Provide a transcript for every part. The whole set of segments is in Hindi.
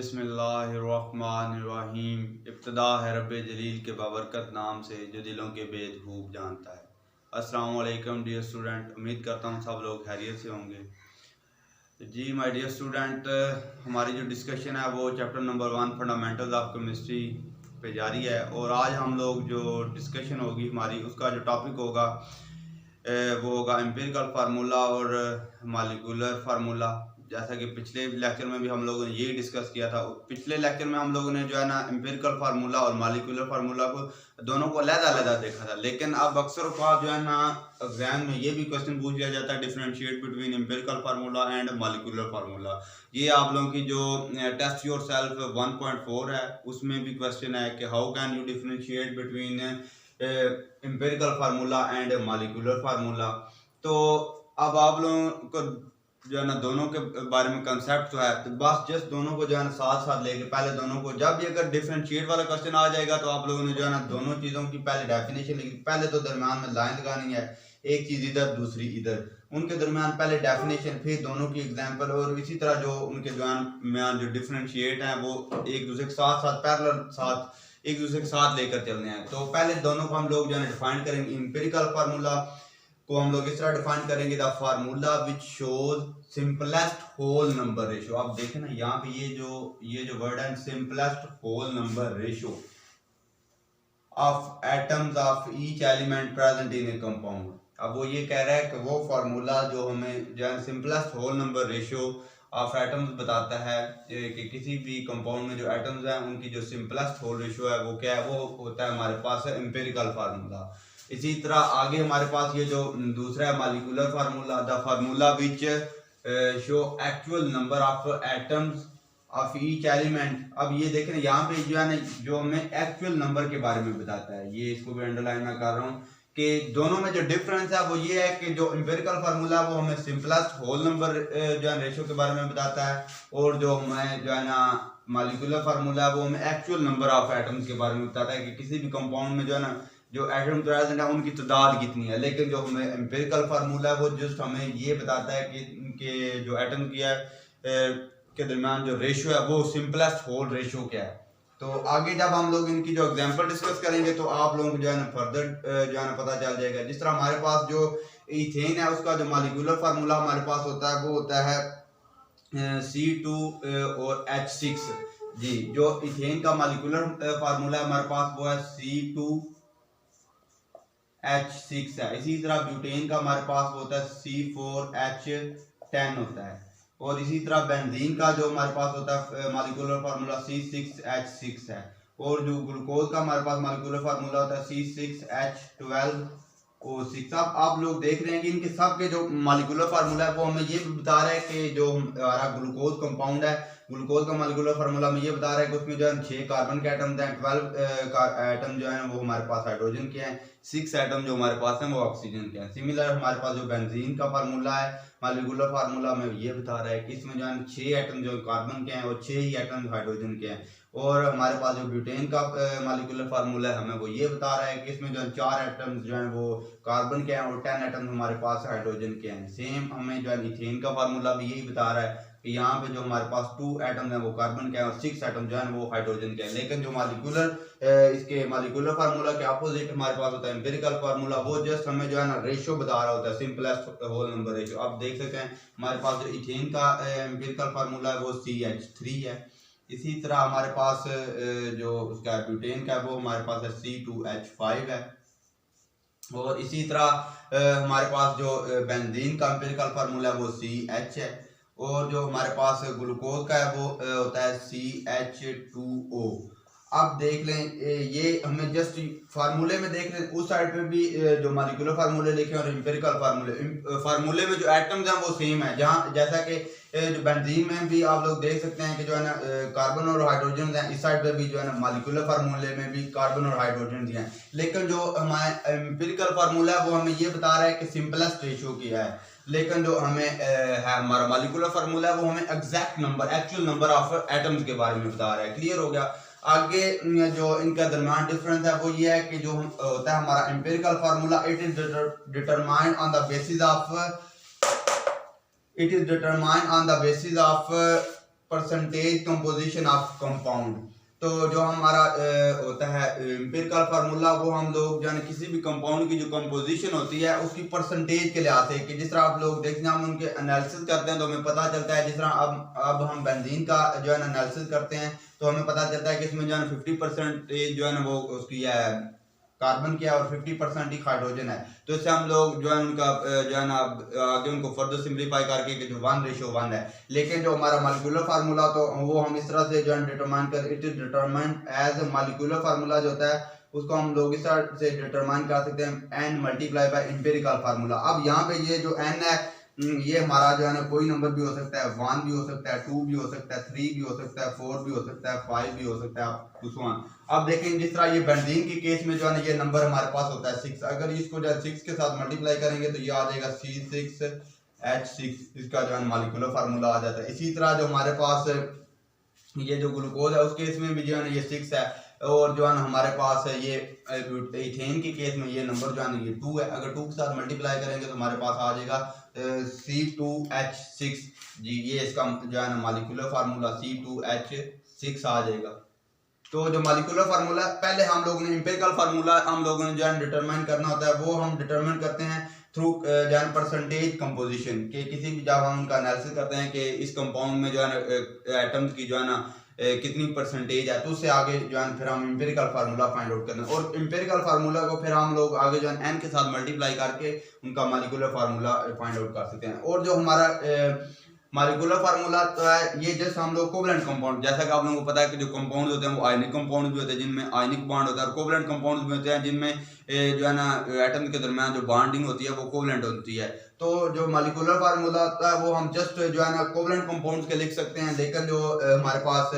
बिस्मिल्लाहिर्रहमानिर्रहीम। इब्तिदा है रब्बे जलील के बाबरकत नाम से जो दिलों के भेद खूब जानता है। अस्सलाम वालेकुम डियर स्टूडेंट, उम्मीद करता हूँ सब लोग खैरियत से होंगे। जी माय डियर स्टूडेंट, हमारी जो डिस्कशन है वो chapter number 1 fundamentals of chemistry पे जारी है। और आज हम लोग जो डिस्कशन होगी हमारी, उसका जो टॉपिक होगा वो होगा एम्पिरिकल फार्मूला और मॉलिक्यूलर फार्मूला। जैसा कि पिछले लेक्चर में भी हम लोगों ने यही डिस्कस किया था। पिछले लेक्चर में हम लोगों ने जो है ना एम्पिरिकल फार्मूला और मॉलिक्यूलर फार्मूला को दोनों को अलग-अलग देखा था। लेकिन अब अक्सर औक़ात जो है ना एग्जाम में ये भी क्वेश्चन पूछ लिया जाता है, differentiate between empirical formula and molecular formula. ये आप लोगों की जो टेस्ट योरसेल्फ 1.4 है उसमें भी क्वेश्चन है कि how can you differentiate between empirical formula and molecular formula. तो अब आप लोगों को जो है ना दोनों के बारे में कंसेप्ट तो है, तो बस जस्ट दोनों को जो है ना साथ साथ लेके पहले दोनों को, जब भी अगर डिफरेंशिएट वाला क्वेश्चन आ जाएगा तो आप लोगों ने जो है ना दोनों चीज़ों की पहले डेफिनेशन लिखी। पहले तो दरम्यान में लाइन लगानी है, एक चीज़ इधर दूसरी इधर, उनके दरम्यान पहले डेफिनेशन, फिर दोनों की एग्जाम्पल। और इसी तरह जो उनके जो डिफरेंशिएट हैं वो एक दूसरे के साथ साथ पैरेलल साथ एक दूसरे के साथ लेकर चलने हैं। तो पहले दोनों को हम लोग जो है डिफाइन करेंगे। एम्पिरिकल फार्मूला को हम लोग इस तरह डिफाइन करेंगे, the formula which shows simplest whole number ratio. आप देखें ना यहाँ पे ये जो वर्ड है, simplest whole number ratio of atoms of each element present in a compound. अब वो ये कह रहा है कि वो फार्मूला जो हमें जो है simplest whole number ratio of atoms बताता है कि किसी भी कंपाउंड में जो एटम्स हैं उनकी जो सिंपलेस्ट होल रेशियो है वो क्या है, वो होता है हमारे पास है एम्पिरिकल फार्मूला। इसी तरह आगे हमारे पास ये जो दूसरा है molecular formula, the formula which show actual number of atoms of each element. अब ये देखें यहाँ पे जो है ना जो हमें एक्चुअल नंबर के बारे में बताता है, ये इसको भी अंडरलाइन मैं कर रहा हूँ कि दोनों में जो डिफरेंस है वो ये है कि जो एम्पिरिकल फार्मूला वो हमें सिंपलेस्ट होल नंबर जो है रेशियो के बारे में बताता है, और जो हमें जो है ना मॉलिक्यूलर फार्मूला है वो हमें एक्चुअल नंबर ऑफ एटम्स के बारे में बताता है कि किसी भी कंपाउंड में जो है ना जो एटम प्रेजेंट है उनकी तादाद कितनी है। लेकिन जो हमें एम्पिरिकल फार्मूला है वो जस्ट हमें ये बताता है कि जो एटम की है के दरमियान जो रेशियो है वो सिंपलेस्ट होल रेशियो क्या है। तो आगे जब हम लोग इनकी जो एग्जांपल डिस्कस करेंगे तो आप लोगों को जो है ना फर्दर जो है ना पता चल जाएगा। जिस तरह हमारे पास जो इथेन है उसका जो मॉलिक्यूलर फार्मूला हमारे पास होता है वो होता है C2 और H6। जी, जो इथेन का मॉलिक्यूलर फार्मूला है हमारे पास वो है C2H6 है। इसी तरह ब्यूटेन का हमारे पास होता है C4H10 होता है। और इसी तरह बेंजीन का जो हमारे पास होता है मॉलिक्यूलर फार्मूला C6H6 है। और जो ग्लूकोज का हमारे पास मॉलिक्यूलर फार्मूला होता है C6H12O6। अब आप लोग देख रहे हैं कि इनके सब के जो मॉलिक्यूलर फार्मूला है वो हमें ये बता रहा है कि जो हमारा ग्लूकोज कंपाउंड है, ग्लूकोज का मॉलिक्यूलर फार्मूला में ये बता रहा है कि उसमें जो है 6 कार्बन के एटम्स हैं, 12 एटम जो है वो हमारे पास हाइड्रोजन के हैं, 6 एटम जो हमारे पास हैं वो ऑक्सीजन के हैं। सिमिलर हमारे पास जो बेंजीन का फार्मूला है मॉलिक्यूलर फार्मूला में ये बता रहा है कि इसमें जो है 6 एटम जो कार्बन के हैं और 6 ही एटम हाइड्रोजन के हैं। और हमारे पास जो ब्यूटेन का मॉलिक्यूलर फार्मूला है हमें वो ये बता रहा है कि इसमें जो है 4 एटम्स जो हैं वो कार्बन के हैं और 10 एटम्स हमारे पास हाइड्रोजन के हैं। सेम हमें जो है इथेन का फार्मूला भी यही बता रहा है कि यहाँ पे जो हमारे पास 2 एटम्स हैं वो कार्बन के हैं और 6 एटम जो है वो हाइड्रोजन के हैं। लेकिन जो इसके मॉलिक्यूलर फार्मूला के अपोजिट हमारे पास होता है एम्पिरिकल फार्मूला, वो जस्ट हमें जो है ना रेशियो बता रहा होता है, सिंपलेस्ट होल नंबर रेशियो। आप देख सकते हैं हमारे पास जो इथेन का एम्पिरिकल फार्मूला है वो CH3 है। इसी तरह हमारे पास जो उसका ब्यूटेन का है वो हमारे पास है C2H5 है। और इसी तरह हमारे पास जो बेंजीन का एम्पिरिकल फार्मूला है वो CH है। और जो हमारे पास ग्लूकोज का है वो होता है CH2O। अब देख लें ये हमें जस्ट फार्मूले में देख लें, उस साइड पे भी जो मॉलिक्यूलर फार्मूले लिखे और एम्पिरिकल फार्मूले में जो एटम्स हैं वो सेम है। जहाँ जैसा कि जो बेंजीन में भी आप लोग देख सकते हैं कि जो है ना कार्बन और हाइड्रोजन हैं, इस साइड पे भी जो है ना मॉलिक्यूलर फार्मूले में भी कार्बन और हाइड्रोजन दिए हैं। लेकिन जो हमारा एम्पिरिकल फार्मूला है वो हमें ये बता रहा है कि सिंपलेस्ट रेशियो क्या है। लेकिन जो हमें है हमारा मॉलिक्यूलर फार्मूला है वो हमें exact number, actual number of atoms के बारे में बता रहा है। क्लियर हो गया। आगे जो इनका दरमियान डिफरेंस है वो ये है कि जो होता है हमारा empirical formula, it is determined on the basis of percentage composition of compound. तो जो हमारा होता है एम्पिरिकल फार्मूला, वो हम लोग जो है किसी भी कंपाउंड की जो कंपोजिशन होती है उसकी परसेंटेज के लिहाज से, कि जिस तरह आप लोग देखते हैं हम उनके एनालिसिस करते हैं तो हमें पता चलता है, जिस तरह अब हम बेंजीन का जो है एनालिसिस करते हैं तो हमें पता चलता है कि इसमें जो है 50% जो है ना वो उसकी है कार्बन की है और 50% ही हाइड्रोजन है। तो इससे हम लोग जो है उनका जो है ना आगे उनको फर्दर सिंप्लीफाई करके कि जो 1:1 है। लेकिन जो हमारा मॉलिक्यूलर फार्मूला तो वो हम इस तरह से जो है डिटरमाइन कर, it is determined as molecular formula जो होता है उसको हम लोग इस तरह से डिटरमाइन कर सकते हैं n multiply by empirical formula. अब यहाँ पे ये जो n है ये हमारा जो है ना कोई नंबर भी हो सकता है, 1 भी हो सकता है, 2 भी हो सकता है, 3 भी हो सकता है, 4 भी हो सकता है, 5 भी हो सकता है, सो ऑन। अब देखें जिस तरह ये बेंजीन के केस में जो है ना ये नंबर हमारे पास होता है 6। अगर इसको जो है 6 के साथ मल्टीप्लाई करेंगे तो ये आ जाएगा C6H6, इसका जो है मॉलिक्यूलर फार्मूला आ जाता है। इसी तरह जो हमारे पास ये जो ग्लूकोज है उस केस में भी जो है ना ये 6 है, और जो है ना हमारे पास है ये इथेन के केस में ये नंबर जो है ना ये 2 है। अगर 2 के साथ मल्टीप्लाई करेंगे तो हमारे पास आ जाएगा C2H6 जी, ये इसका जो है ना मॉलिक्यूलर फार्मूला C2H6 आ जाएगा। तो जो मॉलिक्यूलर फार्मूला पहले हम लोगों ने एम्पिरिकल फार्मूला हम लोगों ने जो है डिटरमाइन करना होता है, वो हम डिटरमाइन करते हैं थ्रू जो है परसेंटेज कंपोजिशन के। किसी भी जब हम उनका एनालिसिस करते हैं कि इस कंपाउंड में जो है एटम्स की जो है ना कितनी परसेंटेज है, तो उससे आगे जो है फिर हम एम्पिरिकल फार्मूला फाइंड आउट करते हैं, और एम्पिरिकल फार्मूला को फिर हम लोग आगे जो है n के साथ मल्टीप्लाई करके उनका मॉलिक्यूलर फार्मूला फाइंड आउट कर सकते हैं। और जो हमारा मॉलिक्यूलर फार्मूला तो है ये जैसे हम लोग कोवलेंट कंपाउंड, जैसा कि आप लोगों को पता है कि जो कंपाउंड होते हैं वो आयनिक कंपाउंड भी होते हैं जिनमें आयनिक बॉन्ड होता है, और कोवलेंट कंपाउंड भी होते हैं जिनमें जो है ना एटम के दरमियान जो बॉन्डिंग होती है वो कोवलेंट होती है। तो जो मॉलिक्यूलर फार्मूला होता है वो हम जस्ट जो है ना कोवलेंट कंपाउंड्स के लिख सकते हैं, लेकिन जो हमारे पास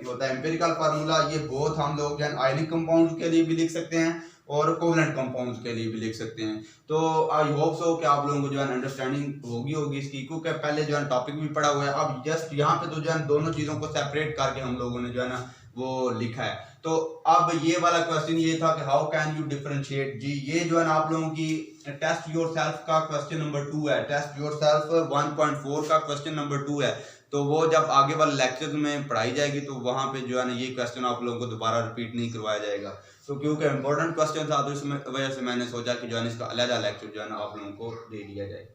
होता है एम्पिरिकल फार्मूला ये बहुत हम लोग जो है आयनिक कंपाउंड्स के लिए भी लिख सकते हैं और कोवलेंट कंपाउंड्स के लिए भी लिख सकते हैं। तो आई होप सो कि आप लोगों को जो है अंडरस्टैंडिंग होगी इसकी, क्योंकि पहले जो है टॉपिक भी पढ़ा हुआ है, अब जस्ट यहाँ पे तो जो है दोनों चीज़ों को सेपरेट करके हम लोगों ने जो है ना वो लिखा है। तो अब ये वाला क्वेश्चन ये था कि हाउ कैन यू डिफरेंशिएट जी, ये जो है ना आप लोगों की टेस्ट योरसेल्फ का क्वेश्चन नंबर 2 है, टेस्ट योरसेल्फ 1.4 का क्वेश्चन नंबर 2 है। तो वो जब आगे वाले लेक्चर में पढ़ाई जाएगी तो वहाँ पे जो है ना ये क्वेश्चन आप लोगों को दोबारा रिपीट नहीं करवाया जाएगा। तो क्योंकि इंपॉर्टेंट क्वेश्चन था तो इस वजह से मैंने सोचा कि जो है इसका अलग लेक्चर जो है ना आप लोगों को दे दिया जाए।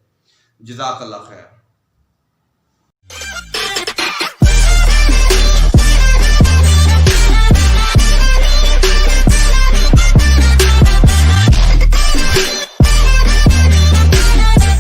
जज़ाकल्लाह खैर।